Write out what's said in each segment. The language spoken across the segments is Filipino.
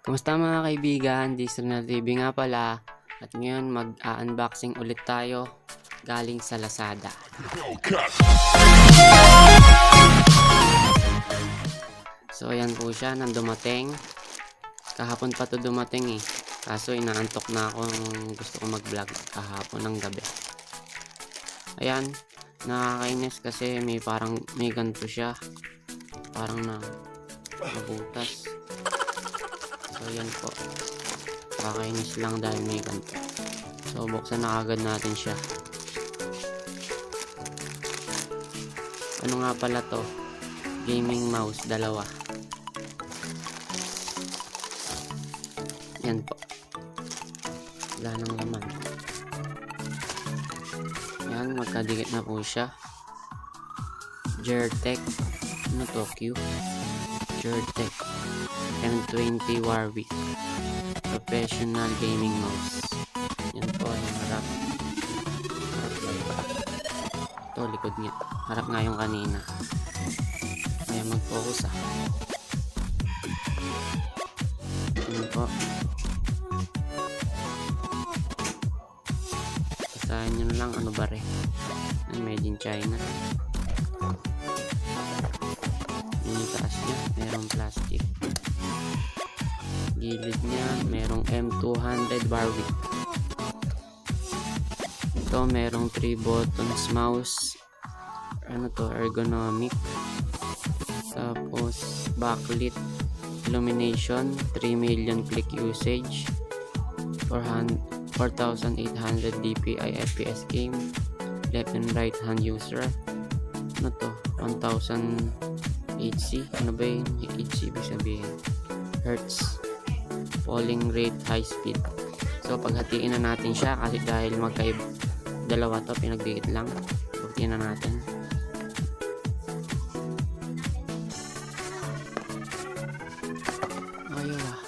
Kumusta mga kaibigan? This is Renel TV nga pala. At ngayon mag-unboxing ulit tayo galing sa Lazada. So ayan po siya, nang dumating. Kahapon pa to dumating eh. Kaso inaantok na ako nung gusto ko mag-vlog kahapon ng gabi. Ayan, nakakainis kasi may ganito siya. Parang nabutas. So yan po, kakainis lang dahil may ganito. So buksan na agad natin siya. Ano nga pala to? Gaming mouse, dalawa. Yan po, wala nang laman. Yan, magkadikit na po siya. Jertech, ano to? Jertech M200 Warwick professional gaming mouse. Yan po yung harap. Ito likod niya, harap nga yung kanina. Kaya mag-focus Yan po, basahin nyo na lang ano ba rin. Made in China. Yung taas niya merong plastic, gilid niya merong M200 Warwick. Ito merong 3 buttons mouse, ano to, ergonomic. Tapos backlit illumination, 3 million click usage, 4800 dpi fps game, left and right hand user. Ano to, 1000 HC, ano ba yung HC ibig sabihin? Hertz, polling rate, high speed. So paghatiin na natin siya kasi dahil dalawa to, pinagdikit lang. Paghatiin na natin. Ayaw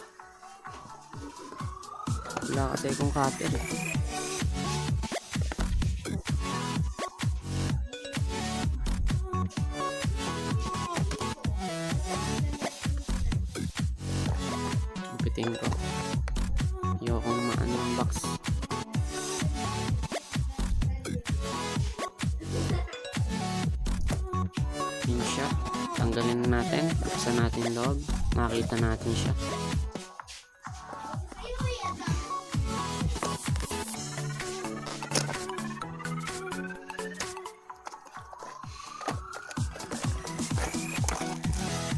wala kasi kung cutter eh. Piting ko, ayokong ma-unbox. Yun siya, tanggalin na natin, buksan natin loob, makita natin siya.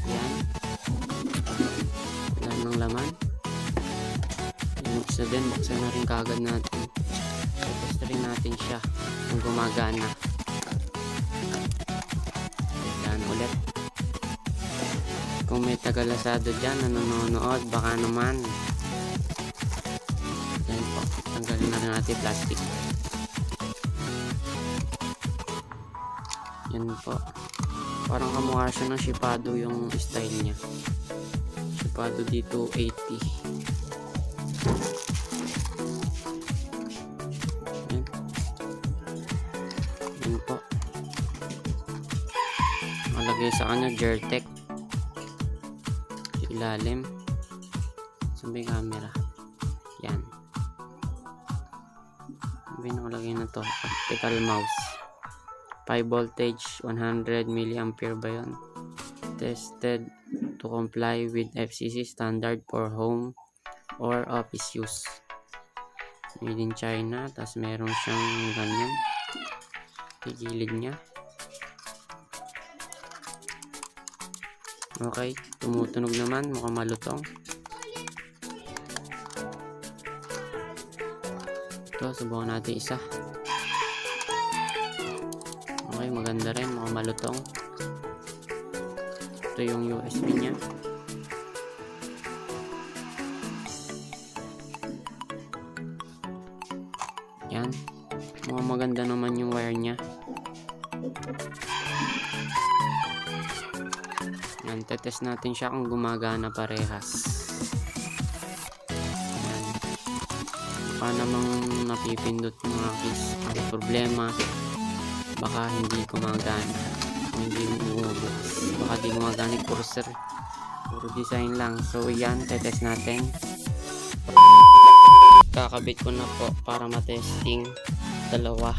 Yan, wala nang laman. Isa din, buksan na rin kagad natin. Test rin natin siya kung gumagana. Yan ulit. Kung may taga Lazada dyan na nanonood, baka naman. Yan po, tanggalin na rin natin plastic. Yan po, parang kamukha siya ng SHIPADOO yung style niya. SHIPADOO D280. Yan po, nakalagay sa kanya Jertech sa ilalim. Sabi camera. Yan, sabi nakalagay na to, optical mouse, 5 voltage, 100 milliampere ba yun? Tested to comply with FCC standard for home or office use. Made in China. Tapos meron siyang ganyan gilid niya. Okay, tumutunog naman, mukhang malutong. Ito, subukan natin isa. Okay, maganda rin, mukhang malutong. Ito yung USB niya. Yan, mukhang maganda naman yung wire niya. Yan, tetest natin siya kung gumagana parehas. Yan, baka namang napipindot yung mga keys. Ang problema, baka hindi gumagana, hindi umuubos, baka di gumagana yung cursor. Puro design lang. So yan, tetest natin. Kakabit ko na po para matesting. Dalawa.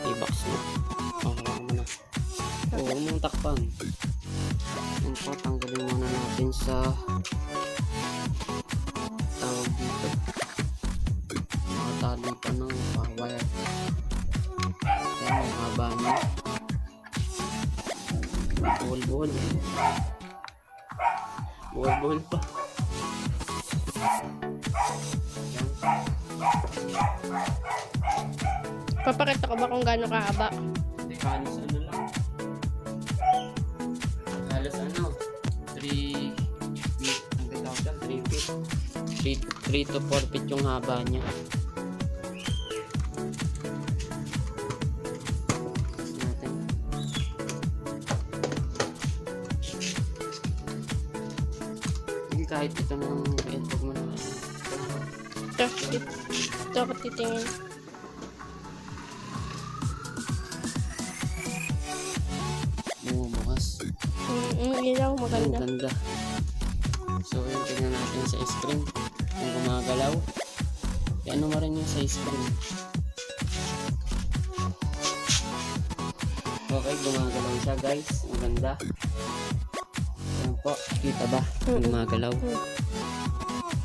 I-box na. Okay mo na. Huwag mong takpan. Yan po, tanggalin muna natin sa tawag dito. Nakatali pa ng wire. Yan, ang haba niya. Buhol-buhol. Buhol-buhol pa. Yan. Papakita ko ba kung gaano kahaba? Hindi, halos ano lang. Halos ano, 3 to 4 feet yung haba niya. Natin. Hindi, kahit ito ng huwag mo na. Ito ako titingin. Bumubukas. Ilaw, maganda. Ang ganda. So yun, tingnan natin sa screen kung gumagalaw. Ano mo rin yung sa screen. Okay, gumagalaw siya guys. Ang ganda. Ayan po, kita ba? Gumagalaw.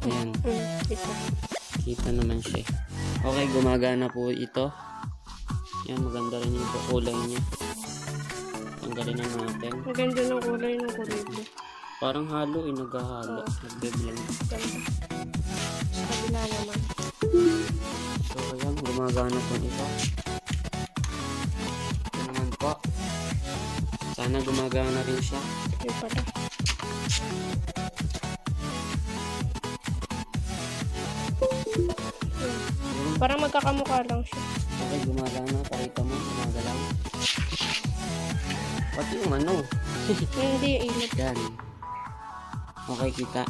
Ayan, kita naman siya. Okay, gumagana po ito. Yan, maganda rin yung kulay niya. Tanggalin na natin. Maganda ng kulay ng kuryente. Parang halo, naghahalo. Nagbe-blend. Ganda. Sa kabila naman. So ayan, gumagana po ito. Ito naman po. Sana gumagana rin siya. Ito pala. Parang magkakamukha lang siya. Okay, gumagana. Pakita mo, gumagalaw. Pati yung ano. Hindi, init. Yan. Okay, kita.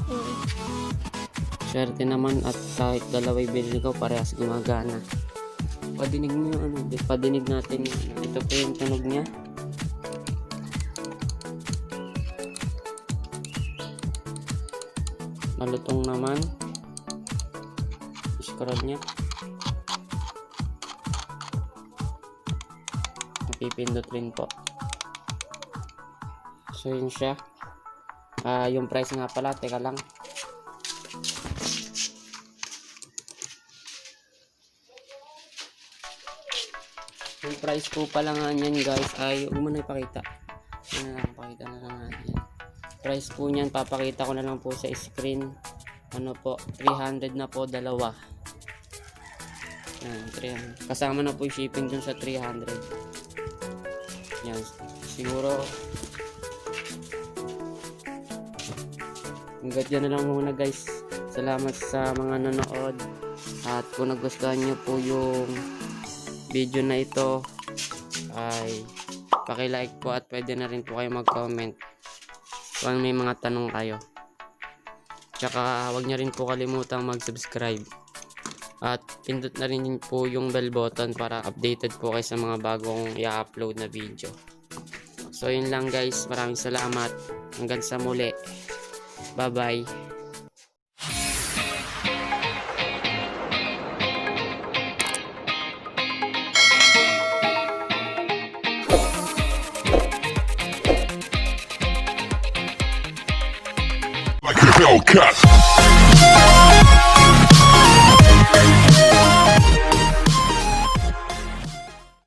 Swerte naman at kahit dalawa'y bilhin ko, parehas gumagana. Padinig mo yung ano, padinig natin. Ito po yung tunog niya. Malutong naman. Scroll niya. Napipindot rin po. So yun siya. Yung price nga pala, teka lang. Yung price po pala nga niyan guys ay, huwag mo na ipakita. Pakita na lang natin. Price po niyan, papakita ko na lang po sa screen. Ano po, 300 na po, dalawa. Yan, 300. Kasama na po yung shipping dun sa 300. Yan, siguro hanggang dyan na lang muna guys. Salamat sa mga nanood. At kung nagustuhan nyo po yung video na ito ay paki-like po at pwede na rin po kayo mag-comment kung may mga tanong kayo. Tsaka huwag nyo rin po kalimutang mag-subscribe. At pindot na rin po yung bell button para updated po kayo sa mga bagong i-upload na video. So yun lang guys. Maraming salamat. Hanggang sa muli. Bye-bye. Like a Hellcat.